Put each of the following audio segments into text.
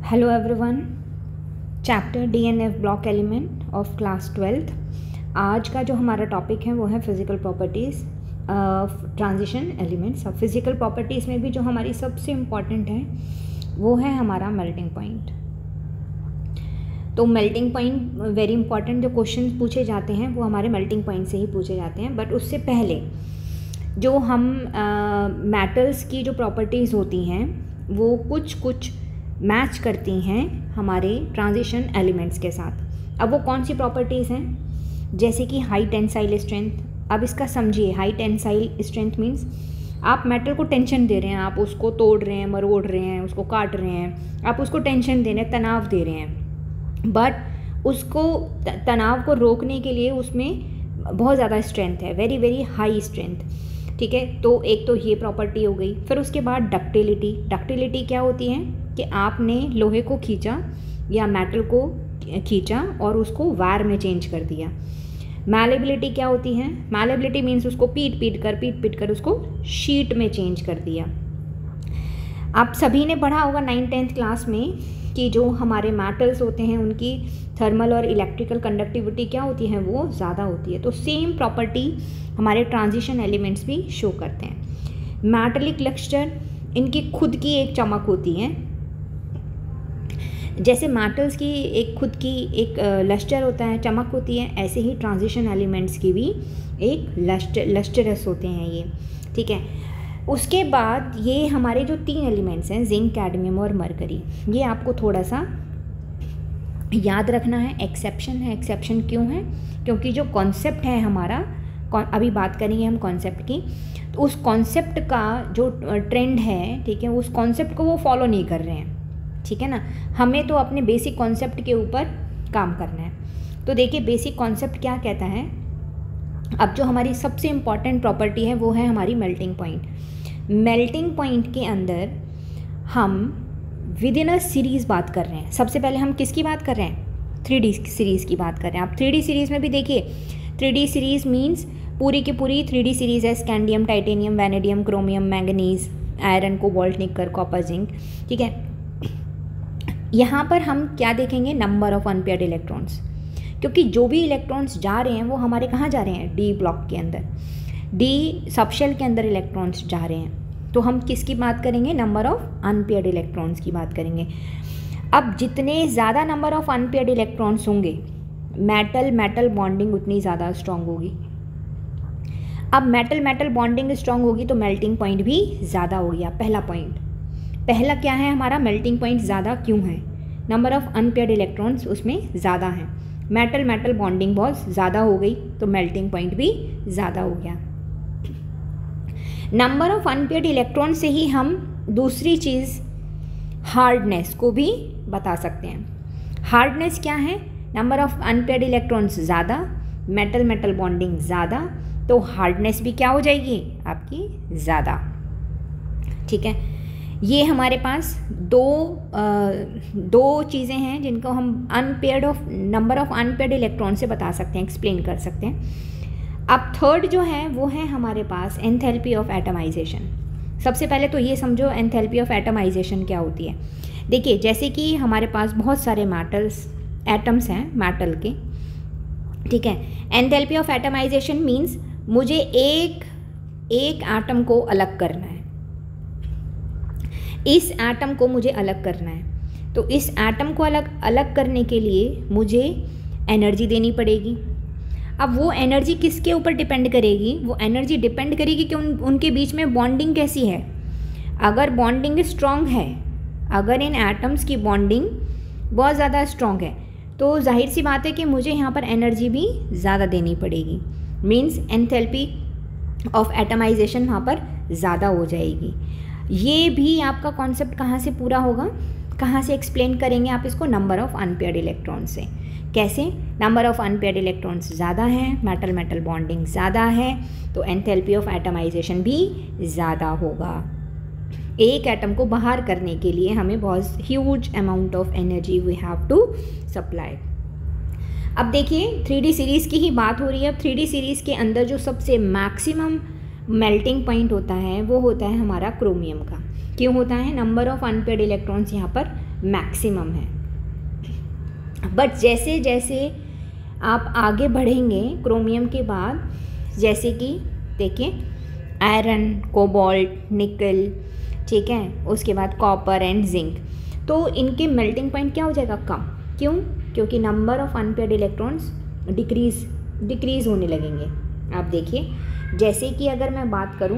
Hello everyone, chapter DNF block element of class 12th। आज का जो हमारा टॉपिक है वो है फिज़िकल प्रॉपर्टीज़ ट्रांजिशन एलिमेंट्स। अब फिज़िकल प्रॉपर्टीज़ में भी जो हमारी सबसे इम्पॉर्टेंट है वो है हमारा मेल्टिंग पॉइंट। तो मेल्टिंग पॉइंट वेरी इंपॉर्टेंट, जो क्वेश्चन पूछे जाते हैं वो हमारे मेल्टिंग पॉइंट से ही पूछे जाते हैं। बट उससे पहले जो हम मेटल्स की जो प्रॉपर्टीज़ होती हैं वो कुछ मैच करती हैं हमारे ट्रांजिशन एलिमेंट्स के साथ। अब वो कौन सी प्रॉपर्टीज़ हैं? जैसे कि हाई टेंसाइल स्ट्रेंथ। अब इसका समझिए, हाई टेंसाइल स्ट्रेंथ मीन्स आप मेटल को टेंशन दे रहे हैं, आप उसको तोड़ रहे हैं, मरोड़ रहे हैं, उसको काट रहे हैं, आप उसको टेंशन दे रहे हैं, तनाव दे रहे हैं। बट उसको तनाव को रोकने के लिए उसमें बहुत ज़्यादा स्ट्रेंथ है, वेरी वेरी हाई स्ट्रेंथ। ठीक है, तो एक तो ये प्रॉपर्टी हो गई। फिर उसके बाद डक्टिलिटी। डक्टिलिटी क्या होती है कि आपने लोहे को खींचा या मेटल को खींचा और उसको वायर में चेंज कर दिया। मैलेबिलिटी क्या होती है? मैलेबिलिटी मीन्स उसको पीट पीट कर उसको शीट में चेंज कर दिया। आप सभी ने पढ़ा होगा 9th-10th क्लास में कि जो हमारे मेटल्स होते हैं उनकी थर्मल और इलेक्ट्रिकल कंडक्टिविटी क्या होती है, वो ज़्यादा होती है। तो सेम प्रॉपर्टी हमारे ट्रांजिशन एलिमेंट्स भी शो करते हैं। मेटालिक लस्टर, इनकी खुद की एक चमक होती है। जैसे मेटल्स की एक खुद की एक लस्टर होता है, चमक होती है, ऐसे ही ट्रांजिशन एलिमेंट्स की भी एक लस्टरस होते हैं ये। ठीक है, उसके बाद ये हमारे जो 3 एलिमेंट्स हैं, जिंक, कैडमियम और मरकरी, ये आपको थोड़ा सा याद रखना है। एक्सेप्शन है। एक्सेप्शन क्यों है? क्योंकि जो कॉन्सेप्ट है हमारा, अभी बात करेंगे हम कॉन्सेप्ट की, तो उस कॉन्सेप्ट का जो ट्रेंड है, ठीक है, उस कॉन्सेप्ट को वो फॉलो नहीं कर रहे हैं। ठीक है ना, हमें तो अपने बेसिक कॉन्सेप्ट के ऊपर काम करना है। तो देखिए बेसिक कॉन्सेप्ट क्या कहता है। अब जो हमारी सबसे इम्पॉर्टेंट प्रॉपर्टी है वो है हमारी मेल्टिंग पॉइंट। मेल्टिंग पॉइंट के अंदर हम विद इन अ सीरीज़ बात कर रहे हैं। सबसे पहले हम किसकी बात कर रहे हैं? 3D सीरीज़ की बात कर रहे हैं। आप 3D सीरीज़ में भी देखिए, 3D सीरीज़ मीन्स पूरी की पूरी 3D सीरीज़ है। Scandium, titanium, vanadium, chromium, manganese, iron, cobalt, निकर, कॉपर, जिंक। ठीक है, यहाँ पर हम क्या देखेंगे? Number of unpaired electrons. क्योंकि जो भी इलेक्ट्रॉन्स जा रहे हैं वो हमारे कहाँ जा रहे हैं? डी ब्लॉक के अंदर, डी सबशेल के अंदर इलेक्ट्रॉन्स जा रहे हैं। तो हम किसकी बात करेंगे? नंबर ऑफ अनपेयर्ड इलेक्ट्रॉन्स की बात करेंगे। अब जितने ज़्यादा नंबर ऑफ अनपेयर्ड इलेक्ट्रॉन्स होंगे, मेटल बॉन्डिंग उतनी ज़्यादा स्ट्रॉन्ग होगी। अब मेटल बॉन्डिंग स्ट्रॉन्ग होगी तो मेल्टिंग पॉइंट भी ज़्यादा हो गया। पहला पॉइंट, पहला क्या है हमारा? मेल्टिंग पॉइंट ज़्यादा क्यों है? नंबर ऑफ अनपेयर्ड इलेक्ट्रॉन्स उसमें ज़्यादा हैं। मेटल बॉन्डिंग बहुत ज़्यादा हो गई तो मेल्टिंग पॉइंट भी ज़्यादा हो गया। नंबर ऑफ अनपेयर्ड इलेक्ट्रॉन से ही हम दूसरी चीज़ हार्डनेस को भी बता सकते हैं। हार्डनेस क्या है? नंबर ऑफ अनपेयर्ड इलेक्ट्रॉन्स ज़्यादा, मेटल बॉन्डिंग ज़्यादा, तो हार्डनेस भी क्या हो जाएगी आपकी? ज़्यादा। ठीक है, ये हमारे पास दो चीज़ें हैं जिनको हम नंबर ऑफ अनपेयर्ड इलेक्ट्रॉन से बता सकते हैं, एक्सप्लेन कर सकते हैं। अब थर्ड जो है वो है हमारे पास एंथैल्पी ऑफ एटमाइजेशन। सबसे पहले तो ये समझो एंथैल्पी ऑफ एटमाइजेशन क्या होती है। देखिए जैसे कि हमारे पास बहुत सारे एटम्स हैं मेटल के। ठीक है, एंथैल्पी ऑफ एटमाइजेशन मीन्स मुझे एक एटम को अलग करना है। इस एटम को मुझे अलग करना है, तो इस एटम को अलग करने के लिए मुझे एनर्जी देनी पड़ेगी। अब वो एनर्जी किसके ऊपर डिपेंड करेगी? वो एनर्जी डिपेंड करेगी कि उनके बीच में बॉन्डिंग कैसी है। अगर बॉन्डिंग स्ट्रॉन्ग है, अगर इन एटम्स की बॉन्डिंग बहुत ज़्यादा स्ट्रॉन्ग है, तो जाहिर सी बात है कि मुझे यहाँ पर एनर्जी भी ज़्यादा देनी पड़ेगी। मीन्स एंथैल्पी ऑफ एटमाइजेशन वहाँ पर ज़्यादा हो जाएगी। ये भी आपका कॉन्सेप्ट कहाँ से पूरा होगा, कहाँ से एक्सप्लेन करेंगे आप इसको? नंबर ऑफ अनपेयर्ड इलेक्ट्रॉन से। कैसे? नंबर ऑफ अनपेयर्ड इलेक्ट्रॉन्स ज़्यादा हैं, मेटल बॉन्डिंग ज़्यादा है, तो एंथैल्पी ऑफ एटमाइजेशन भी ज़्यादा होगा। एक एटम को बाहर करने के लिए हमें बहुत huge amount of energy we have to supply. अब देखिए 3D सीरीज़ की ही बात हो रही है। अब 3D सीरीज़ के अंदर जो सबसे मैक्सिमम मेल्टिंग पॉइंट होता है वो होता है हमारा क्रोमियम का। क्यों होता है? नंबर ऑफ अनपेयर्ड इलेक्ट्रॉन्स यहाँ पर मैक्सिमम है। बट जैसे जैसे आप आगे बढ़ेंगे क्रोमियम के बाद, जैसे कि देखिए आयरन, कोबाल्ट, निकल, ठीक है, उसके बाद कॉपर एंड जिंक, तो इनके मेल्टिंग पॉइंट क्या हो जाएगा, कम। क्यों? क्योंकि number of unpaired electrons decrease होने लगेंगे। आप देखिए, जैसे कि अगर मैं बात करूं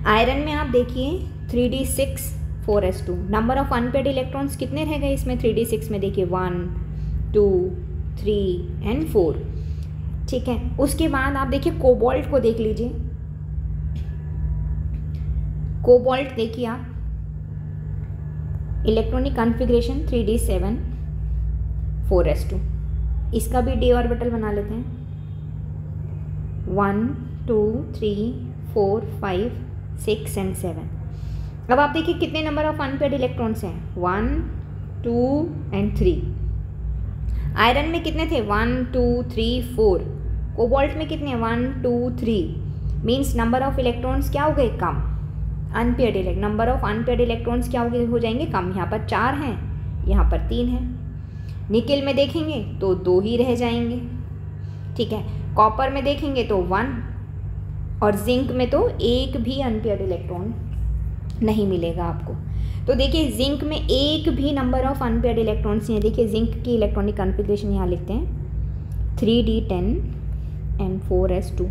आयरन में आप देखिए 3d6 4s2, number of unpaired electrons कितने रह गए इसमें 3d6 में, देखिए 1 2 3 एंड 4, ठीक है। उसके बाद आप देखिए कोबाल्ट को देख लीजिए, कोबाल्ट देखिए आप, इलेक्ट्रॉनिक कॉन्फ़िगरेशन 3d7 4s2, इसका भी d ऑर्बिटल बना लेते हैं, 1 2 3 4 5 6 एंड 7। अब आप देखिए कितने नंबर ऑफ अनपेयर्ड इलेक्ट्रॉन्स हैं, 1 2 एंड 3। आयरन में कितने थे, 1 2 3 4। कोबाल्ट में कितने, 1 2 3। मीन्स नंबर ऑफ इलेक्ट्रॉन्स क्या हो गए, कम। Unpaired number of unpaired electrons क्या हो जाएंगे, कम। यहाँ पर 4 हैं, यहाँ पर 3 हैं। निकल में देखेंगे तो 2 ही रह जाएंगे, ठीक है। कॉपर में देखेंगे तो 1, और जिंक में तो एक भी अनपेयर्ड इलेक्ट्रॉन नहीं मिलेगा आपको। तो देखिए जिंक में एक भी नंबर ऑफ अनपेयर्ड इलेक्ट्रॉन्स हैं। देखिए जिंक की इलेक्ट्रॉनिक कॉन्फ़िगरेशन यहाँ लिखते हैं 3d10 एंड 4s2।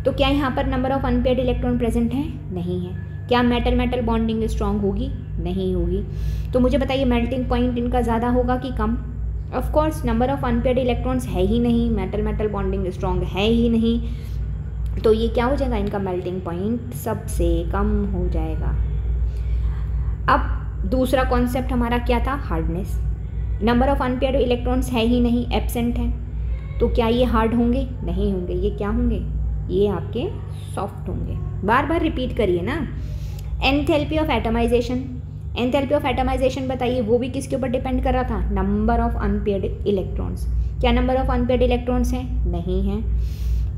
तो क्या यहाँ पर number of unpaired electron present हैं, नहीं है। क्या मेटल मेटल बॉन्डिंग स्ट्रांग होगी, नहीं होगी। तो मुझे बताइए मेल्टिंग पॉइंट इनका ज़्यादा होगा कि कम। Of course number of unpaired electrons है ही नहीं, मेटल मेटल बॉन्डिंग स्ट्रांग है ही नहीं, तो ये क्या हो जाएगा, इनका मेल्टिंग पॉइंट सबसे कम हो जाएगा। अब दूसरा कॉन्सेप्ट हमारा क्या था, hardness. Number of unpaired electrons है ही नहीं, एब्सेंट है, तो क्या ये हार्ड होंगे, नहीं होंगे। ये क्या होंगे, ये आपके सॉफ्ट होंगे। बार बार रिपीट करिए ना। Enthalpy of atomisation, enthalpy of atomisation बताइए, वो भी किसके ऊपर डिपेंड कर रहा था, नंबर ऑफ अनपेयर्ड इलेक्ट्रॉन्स। क्या नंबर ऑफ अनपेयर्ड इलेक्ट्रॉन्स हैं, नहीं हैं।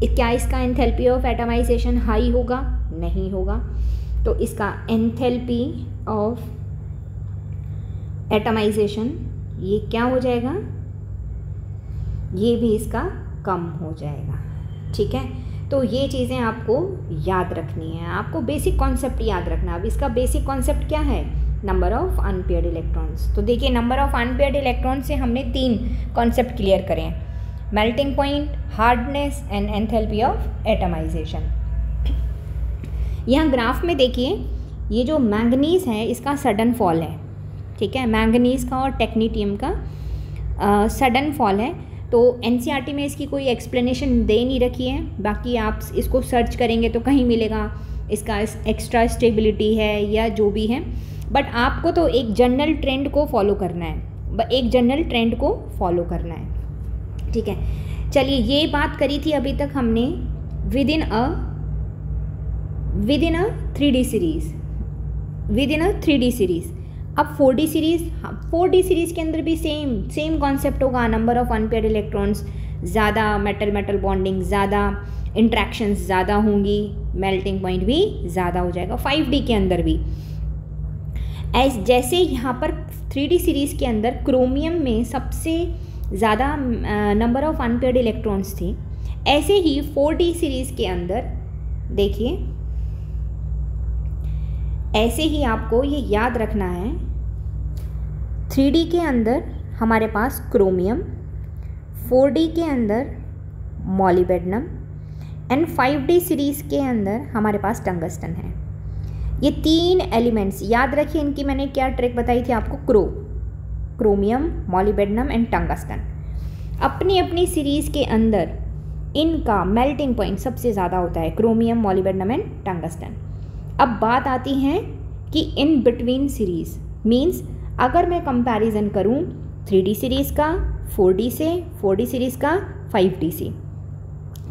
क्या इसका एंथैल्पी ऑफ एटमाइजेशन हाई होगा, नहीं होगा। तो इसका एंथैल्पी ऑफ एटमाइजेशन ये क्या हो जाएगा, ये भी इसका कम हो जाएगा, ठीक है। तो ये चीज़ें आपको याद रखनी है, आपको बेसिक कॉन्सेप्ट याद रखना। अब इसका बेसिक कॉन्सेप्ट क्या है, नंबर ऑफ अनपेयर्ड इलेक्ट्रॉन्स। तो देखिए नंबर ऑफ अनपेयर्ड इलेक्ट्रॉन्स से हमने 3 कॉन्सेप्ट क्लियर करें हैं, melting point, hardness and enthalpy of atomisation. यहाँ ग्राफ में देखिए ये जो मैंगनीज है इसका सडन फॉल है, ठीक है, मैंगनीज का और टेक्नीटियम का सडन फॉल है। तो एनसीईआरटी में इसकी कोई एक्सप्लेनेशन दे नहीं रखी है, बाकी आप इसको सर्च करेंगे तो कहीं मिलेगा इसका एक्स्ट्रा स्टेबिलिटी है या जो भी है। बट आपको तो एक जनरल ट्रेंड को फॉलो करना है, एक जनरल ट्रेंड को फॉलो करना है, ठीक है। चलिए ये बात करी थी अभी तक हमने with in a 3D series. अब 4D सीरीज़, 4D सीरीज़ के अंदर भी सेम कॉन्सेप्ट होगा। नंबर ऑफ अनपेयर्ड इलेक्ट्रॉन्स ज़्यादा, मेटल मेटल बॉन्डिंग ज़्यादा, इंट्रैक्शंस ज़्यादा होंगी, मेल्टिंग पॉइंट भी ज़्यादा हो जाएगा। 5D के अंदर भी जैसे यहाँ पर 3D सीरीज़ के अंदर क्रोमियम में सबसे ज़्यादा नंबर ऑफ अनपेयर्ड इलेक्ट्रॉन्स थे, ऐसे ही 4D सीरीज़ के अंदर देखिए, ऐसे ही आपको ये याद रखना है। 3D के अंदर हमारे पास क्रोमियम, 4D के अंदर मॉलिबेडनम एंड 5D सीरीज़ के अंदर हमारे पास टंगस्टन है। ये 3 एलिमेंट्स याद रखिए, इनकी मैंने क्या ट्रिक बताई थी आपको, क्रोमियम, मॉलिबेडनम एंड टंगस्टन। अपनी अपनी सीरीज़ के अंदर इनका मेल्टिंग पॉइंट सबसे ज़्यादा होता है, क्रोमियम, मॉलिबेडनम एंड टंगस्टन। अब बात आती है कि इन बिटवीन सीरीज़ मीन्स अगर मैं कंपैरिजन करूं 3D सीरीज़ का 4D से, 4D सीरीज़ का 5D से,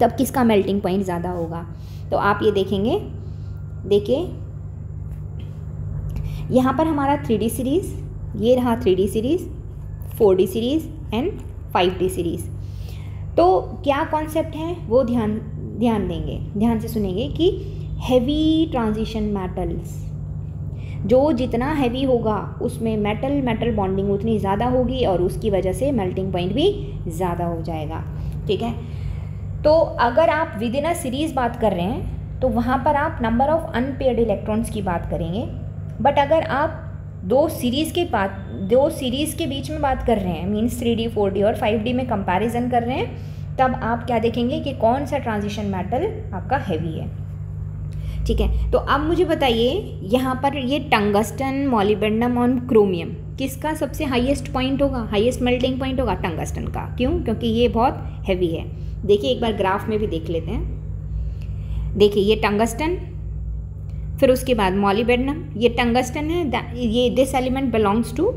तब किसका मेल्टिंग पॉइंट ज़्यादा होगा। तो आप ये देखेंगे, देखिए यहाँ पर हमारा 3D सीरीज़, ये रहा 3D series, 4D series and 5D series. तो क्या कॉन्सेप्ट है वो ध्यान देंगे, ध्यान से सुनेंगे कि हैवी ट्रांजिशन मेटल्स, जो जितना हैवी होगा उसमें मेटल बॉन्डिंग उतनी ज़्यादा होगी और उसकी वजह से मेल्टिंग पॉइंट भी ज़्यादा हो जाएगा। ठीक है, तो अगर आप विद इन अ सीरीज़ बात कर रहे हैं तो वहाँ पर आप नंबर ऑफ़ अनपेयर्ड इलेक्ट्रॉन्स की बात करेंगे। बट अगर आप दो सीरीज़ के बीच में बात कर रहे हैं, मीन्स 3D 4D और 5D में कंपैरिजन कर रहे हैं, तब आप क्या देखेंगे कि कौन सा ट्रांजिशन मेटल आपका हैवी है। ठीक है, तो अब मुझे बताइए यहाँ पर ये टंगस्टन, मॉलिब्डेनम और क्रोमियम किसका सबसे हाईएस्ट पॉइंट होगा, हाईएस्ट मेल्टिंग पॉइंट होगा? टंगस्टन का। क्यों? क्योंकि ये बहुत हैवी है। देखिए एक बार ग्राफ में भी देख लेते हैं। देखिए ये टंगस्टन, फिर उसके बाद मॉलिब्डेनम, ये टंगस्टन है, ये this element belongs to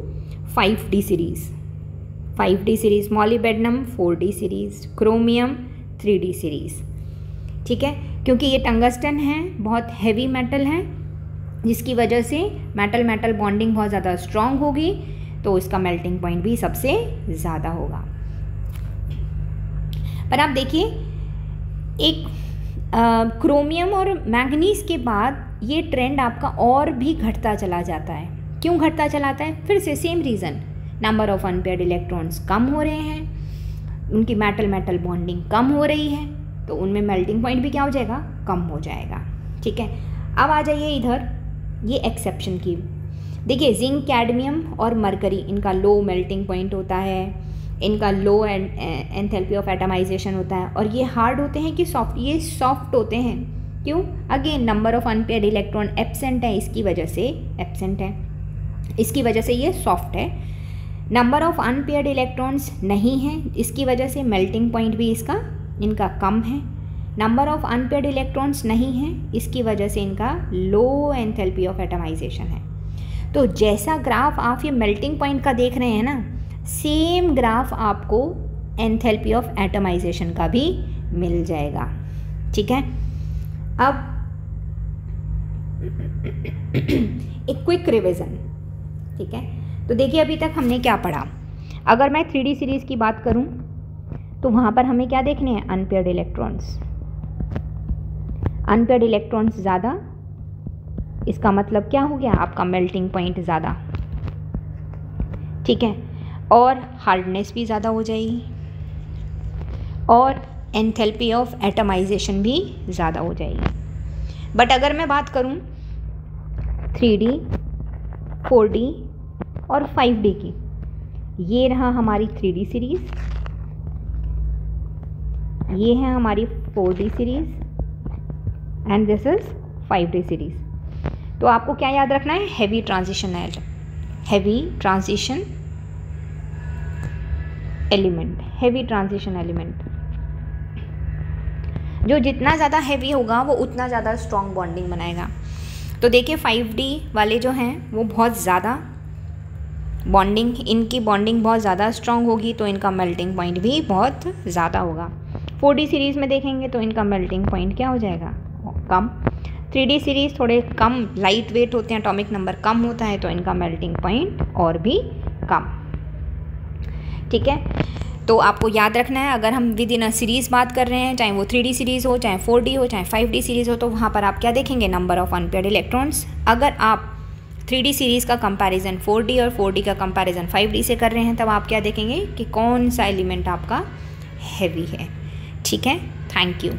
5D series, 5D series, molybdenum 4D series, chromium 3D series. ठीक है, क्योंकि ये टंगस्टन है, बहुत हैवी मेटल है, जिसकी वजह से मेटल बॉन्डिंग बहुत ज़्यादा स्ट्रॉन्ग होगी, तो इसका मेल्टिंग पॉइंट भी सबसे ज़्यादा होगा। पर आप देखिए एक क्रोमियम और मैंगनीज के बाद ये ट्रेंड आपका और भी घटता चला जाता है। क्यों घटता चलाता है? फिर से same reason, number of unpaired electrons कम हो रहे हैं, उनकी मेटल बॉन्डिंग कम हो रही है, तो उनमें मेल्टिंग पॉइंट भी क्या हो जाएगा? कम हो जाएगा। ठीक है, अब आ जाइए इधर ये एक्सेप्शन की। देखिए जिंक, कैडमियम और मरकरी, इनका लो मेल्टिंग पॉइंट होता है, इनका लो एंथैल्पी ऑफ एटमाइजेशन होता है, और ये हार्ड होते हैं कि सॉफ्ट? ये सॉफ्ट होते हैं। क्यों? Again number of unpaired electron absent है, इसकी वजह से एब्सेंट है, इसकी वजह से ये सॉफ्ट है। नंबर ऑफ़ अनपेयर्ड इलेक्ट्रॉन्स नहीं है, इसकी वजह से मेल्टिंग पॉइंट भी इनका कम है। नंबर ऑफ़ अनपेयर्ड इलेक्ट्रॉन्स नहीं है, इसकी वजह से इनका लो एंथैल्पी ऑफ एटमाइजेशन है। तो जैसा ग्राफ आप ये मेल्टिंग पॉइंट का देख रहे हैं ना, सेम ग्राफ आपको एंथैल्पी ऑफ एटमाइजेशन का भी मिल जाएगा। ठीक है, अब एक क्विक रिवीजन। ठीक है, तो देखिए अभी तक हमने क्या पढ़ा। अगर मैं 3D सीरीज़ की बात करूं तो वहाँ पर हमें क्या देखने हैं? Unpaired electrons. अनपेयर्ड इलेक्ट्रॉन्स ज़्यादा, इसका मतलब क्या हो गया? आपका मेल्टिंग पॉइंट ज़्यादा। ठीक है, और हार्डनेस भी ज़्यादा हो जाएगी, और एंथैल्पी ऑफ एटमाइजेशन भी ज़्यादा हो जाएगी। बट अगर मैं बात करूं 3D, 4D और 5D की, ये रहा हमारी 3D सीरीज़, ये है हमारी 4D series and this is 5D series. तो आपको क्या याद रखना है? Heavy transition element. जो जितना ज़्यादा हैवी होगा वो उतना ज़्यादा स्ट्रॉन्ग बॉन्डिंग बनाएगा। तो देखिए 5D वाले जो हैं वो बहुत ज़्यादा इनकी बॉन्डिंग बहुत ज़्यादा स्ट्रॉन्ग होगी, तो इनका मेल्टिंग पॉइंट भी बहुत ज़्यादा होगा। 4D सीरीज़ में देखेंगे तो इनका मेल्टिंग पॉइंट क्या हो जाएगा? कम। 3D सीरीज़ थोड़े कम लाइट वेट होते हैं, एटॉमिक नंबर कम होता है, तो इनका मेल्टिंग पॉइंट और भी कम। ठीक है, तो आपको याद रखना है, अगर हम विद इन अ सीरीज़ बात कर रहे हैं, चाहे वो 3D सीरीज़ हो, चाहे 4D हो, चाहे 5D सीरीज़ हो, तो वहाँ पर आप क्या देखेंगे? Number of unpaired electrons. अगर आप 3D सीरीज़ का कंपैरिजन 4D और 4D का कंपैरिजन 5D से कर रहे हैं, तब आप क्या देखेंगे कि कौन सा एलिमेंट आपका हैवी है। ठीक है, थैंक यू।